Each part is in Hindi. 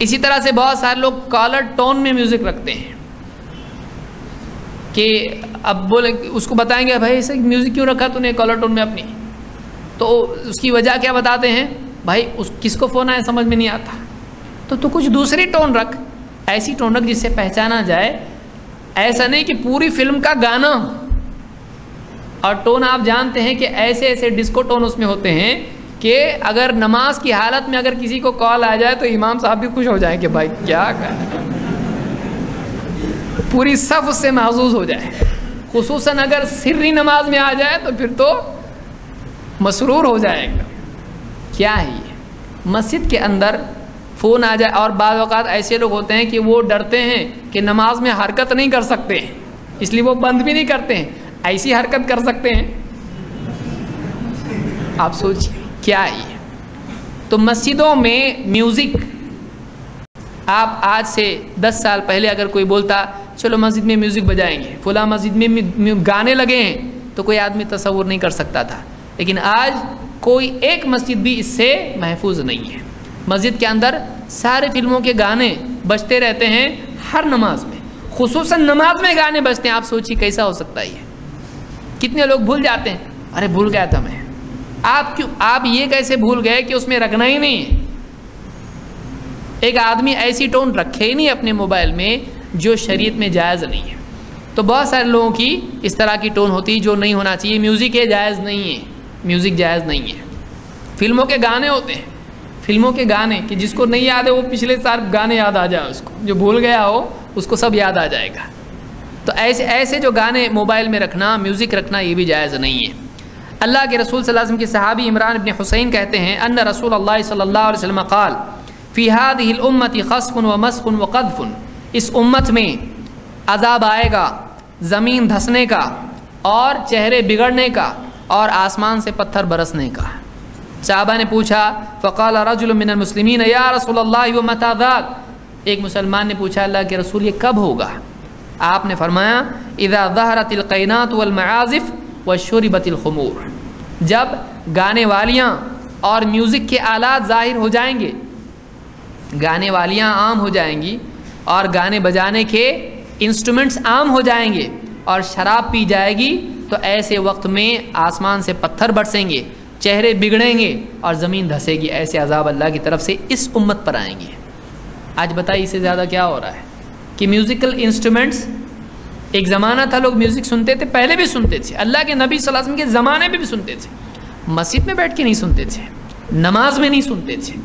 इसी तरह से बहुत सारे लोग कॉलर टोन में म्यूज़िक रखते हैं कि अब बोले, उसको बताएंगे भाई ऐसे म्यूज़िक क्यों रखा तूने कॉलर टोन में अपनी, तो उसकी वजह क्या बताते हैं, भाई उस किसको फ़ोन आया समझ में नहीं आता, तो तू कुछ दूसरी टोन रख, ऐसी टोन रख जिससे पहचाना जाए। ऐसा नहीं कि पूरी फिल्म का गाना हो। और टोन आप जानते हैं कि ऐसे ऐसे डिस्को टोन उसमें होते हैं कि अगर नमाज की हालत में अगर किसी को कॉल आ जाए तो इमाम साहब भी खुश हो जाए कि भाई क्या कर, पूरी सफ उससे महसूस हो जाए। खुसूसन अगर सिर्री नमाज में आ जाए तो फिर तो मसरूर हो जाएगा। क्या है ये, मस्जिद के अंदर फ़ोन आ जाए। और बाद वक़्त ऐसे लोग होते हैं कि वो डरते हैं कि नमाज में हरकत नहीं कर सकते, इसलिए वो बंद भी नहीं करते हैं, ऐसी हरकत कर सकते हैं। आप सोचिए क्या है ये। तो मस्जिदों में म्यूज़िक, आप आज से 10 साल पहले अगर कोई बोलता चलो मस्जिद में म्यूज़िक बजाएंगे, फुला मस्जिद में गाने लगे हैं, तो कोई आदमी तसव्वुर नहीं कर सकता था। लेकिन आज कोई एक मस्जिद भी इससे महफूज नहीं है। मस्जिद के अंदर सारे फिल्मों के गाने बजते रहते हैं हर नमाज में, खुसूसन नमाज में गाने बजते हैं। आप सोचिए कैसा हो सकता है ये। कितने लोग भूल जाते हैं, अरे भूल गया था मैं। आप क्यों, आप ये कैसे भूल गए कि उसमें रखना ही नहीं है। एक आदमी ऐसी टोन रखे ही नहीं अपने मोबाइल में जो शरीयत में जायज़ नहीं है। तो बहुत सारे लोगों की इस तरह की टोन होती है जो नहीं होना चाहिए। म्यूज़िक ये जायज़ नहीं है, म्यूज़िक जायज़ नहीं है। फिल्मों के गाने होते हैं, फिल्मों के गाने कि जिसको नहीं याद है वो पिछले साल गाने याद आ जाए, उसको जो भूल गया हो उसको सब याद आ जाएगा। तो ऐसे ऐसे जो गाने मोबाइल में रखना, म्यूज़िक रखना, ये भी जायज़ नहीं है। अल्लाह के रसूल सल्लल्लाहु अलैहि वसल्लम के सहाबी इमरान इब्न हुसैन कहते हैं अन्न रसूलुल्लाह सल्लल्लाहु अलैहि वसल्लम क़ाल फ़ी हादिहिल उम्मति ख़स्फ़ुन व मस्ख़ुन व क़द्फ़ुन, इस उम्मत में अज़ाब आएगा ज़मीन धंसने का और चेहरे बिगड़ने का और आसमान से पत्थर बरसने का। साहबा ने पूछा फ़क़ाल रजुल मिनल मुस्लिमीन या रसूलल्लाह व मता ज़ाक, एक मुसलमान ने पूछा अल्लाह के रसूल ये कब होगा। आपने फरमाया इज़ा ज़हरतिल क़ैनात वल मआज़िफ़ व शुरिबतिल ख़ुमूर, जब गाने वालियाँ और म्यूज़िक के आलात ज़ाहिर हो जाएंगे, गाने वालियाँ आम हो जाएंगी और गाने बजाने के इंस्ट्रूमेंट्स आम हो जाएंगे और शराब पी जाएगी, तो ऐसे वक्त में आसमान से पत्थर बरसेंगे, चेहरे बिगड़ेंगे और ज़मीन धंसेगी। ऐसे अज़ाब अल्लाह की तरफ से इस उम्मत पर आएंगे। आज बताइए इससे ज़्यादा क्या हो रहा है कि म्यूज़िकल इंस्ट्रूमेंट्स, एक ज़माना था लोग म्यूज़िक सुनते थे, पहले भी सुनते थे, अल्लाह के नबी सल्लल्लाहु अलैहि वसल्लम के ज़माने में भी सुनते थे, मस्जिद में बैठ के नहीं सुनते थे, नमाज में नहीं सुनते थे।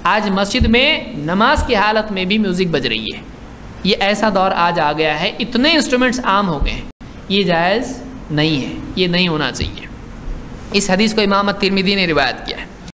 आज मस्जिद में नमाज की हालत में भी म्यूज़िक बज रही है। ये ऐसा दौर आज आ गया है, इतने इंस्ट्रूमेंट्स आम हो गए हैं। ये जायज़ नहीं है, ये नहीं होना चाहिए। इस हदीस को इमाम तिरमिज़ी ने रिवायत किया है।